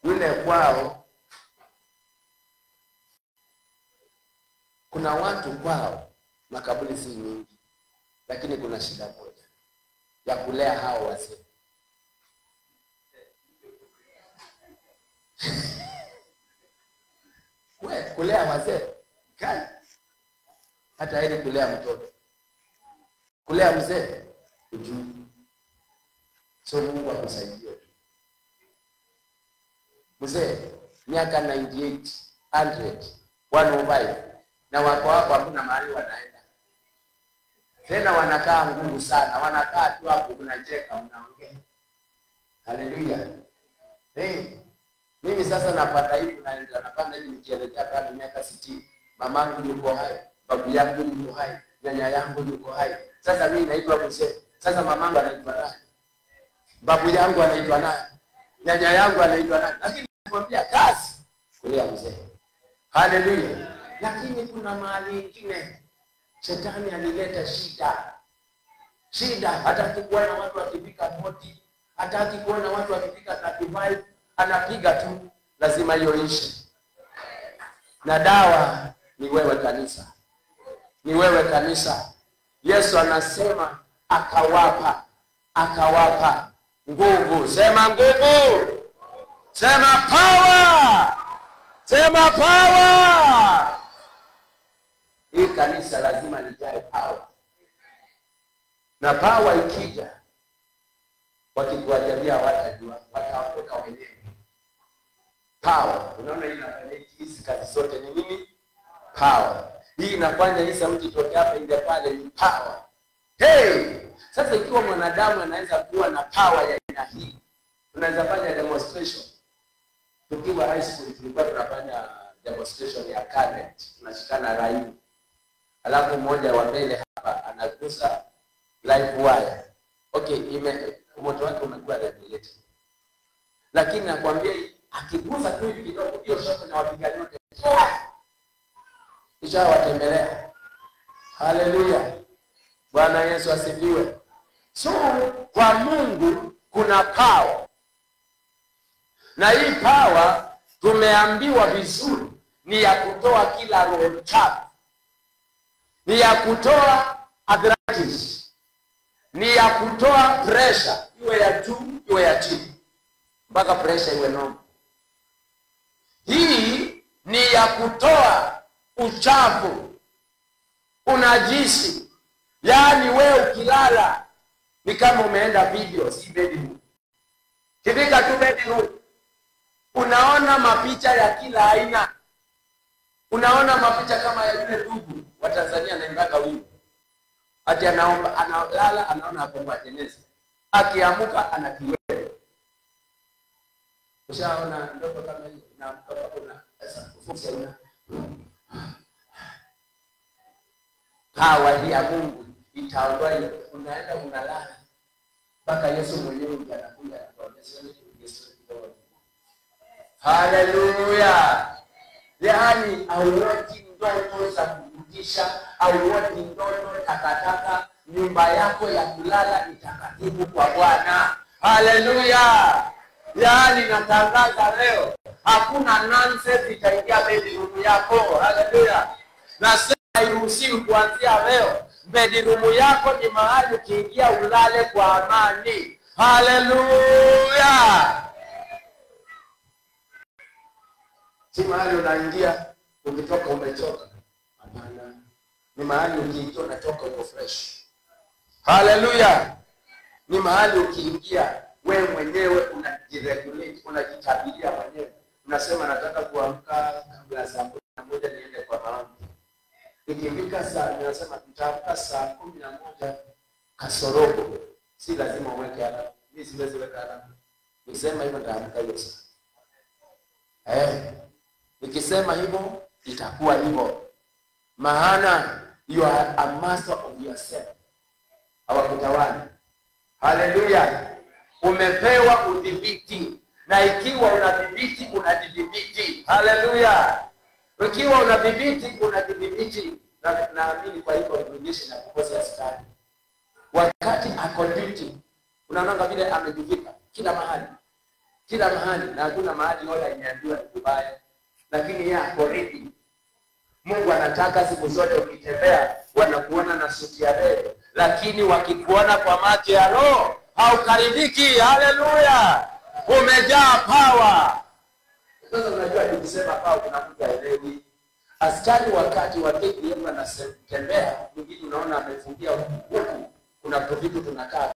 Yule kwao, kuna watu kwao makaburi si nyingi, lakini kuna shida moja ya kulea hao wazee. Kulea wazee kali, hata heri kulea mtoto. Kulea mzee ujui. So Mungu akusaidie. Mzee miaka 98, 100, 105 na wako hapo, hakuna mahali wanaenda. Tena wanakaa ngumu sana, wanakaa tu hapo, unacheka, unaongea. Haleluya. Mimi sasa napata hivi, napanda hivi nikielekea kama miaka 60. Mamangu yuko hai, babu yangu yuko hai, nyanya yangu yuko hai. Sasa mimi naitwa mzee. Sasa mamangu anaitwa nani? Babu yangu anaitwa nani? Nyanya yangu anaitwa nani? Lakini nakwambia kazi kulea mzee. Haleluya. Lakini kuna mahali nyingine shetani alileta shida. Hataki kuona watu wakifika 40, hataki kuona watu wakifika 35, anapiga tu, lazima hiyo ishe. Na dawa ni wewe kanisa. Ni wewe kanisa. Yesu anasema akawapa nguvu. Sema nguvu. Sema power. Sema power. Hii kanisa lazima lijae power. Na power ikija, wakikuajalia watajua, wataondoka wenyewe. Power. Unaona hii inafanya hizi kazi zote ni nini? Power. Hii inafanya hii sauti toke hapa nje pale ni power. Hey! Sasa ikiwa mwanadamu anaweza kuwa na power ya aina hii, tunaweza fanya demonstration. Tukiwa high school tulikuwa tunafanya demonstration ya current. Tunashikana rai. Alafu mmoja wa mbele hapa anagusa live wire. Okay, moto wake umekuwa regulated. Lakini nakwambia akigusa tu hivi kidogo, hiyo shoka na wapiga yote. Kisha watembelea. Haleluya. Bwana Yesu asifiwe. So kwa Mungu kuna power. Na hii power tumeambiwa vizuri ni ya kutoa kila roho chafu. Ni ya kutoa arthritis. Ni ya kutoa pressure, iwe ya juu, iwe ya chini. Mpaka pressure iwe normal. Hii ni ya kutoa uchafu, unajisi. Yaani wewe ukilala ni kama umeenda video, si bedroom. Kifika tu bedroom, unaona mapicha ya kila aina. Unaona mapicha kama ya yule ndugu wa Tanzania anaimbaga wimbo. Ati anaomba, analala, anaona hapo kwa jeneza. Akiamuka anakiwele. Ushaona ndoto kama hiyo na kuna fursa ina. Hawa hii ya Mungu itaondoa hiyo. Unaenda unalala mpaka Yesu mwenyewe anakuja anakuonyesha Yesu kidogo. Haleluya. Yaani hauoti ndoto za kurudisha, hauoti ndoto takataka. Nyumba yako ya kulala ni takatifu kwa Bwana. Haleluya. Yaani natangaza leo hakuna nonsense itaingia bedroom yako. Haleluya. Na sasa hairuhusiwi kuanzia leo. Bedroom yako ni mahali ukiingia ulale kwa amani. Haleluya. Si mahali unaingia ukitoka umechoka. Hapana. Ni mahali ukiingia unatoka uko fresh. Haleluya. Ni mahali ukiingia wewe mwenyewe unajiregulate, unajitabiria mwenyewe. Unasema nataka kuamka kabla saa 11 niende kwa maombi. Ikifika saa unasema tutaamka saa 11 kasorobo. Si lazima uweke alama. Mimi siwezi weka alama. Nisema hivyo nitaamka hiyo saa. Nikisema hivyo itakuwa hivyo. Maana you are a master of yourself. Hawakutawala. Haleluya. Umepewa udhibiti. Na ikiwa unadhibiti, unadhibiti. Haleluya. Ikiwa unadhibiti, unadhibiti. Na naamini kwa hivyo udhibiti na kukosa stadi. Wakati ako duty, unaona vile amedhibika. kila mahali, na hakuna mahali wala imeambiwa ni kubaya, lakini yako ready. Mungu anataka siku zote ukitembea wanakuona na suti ya leo, lakini wakikuona kwa macho ya roho haukaribiki. Haleluya, umejaa power. Sasa unajua tukisema power kuna mtu aelewi. Askari wakati wa KDF anatembea, mwingine unaona amefungia huku, kuna vitu tunakaa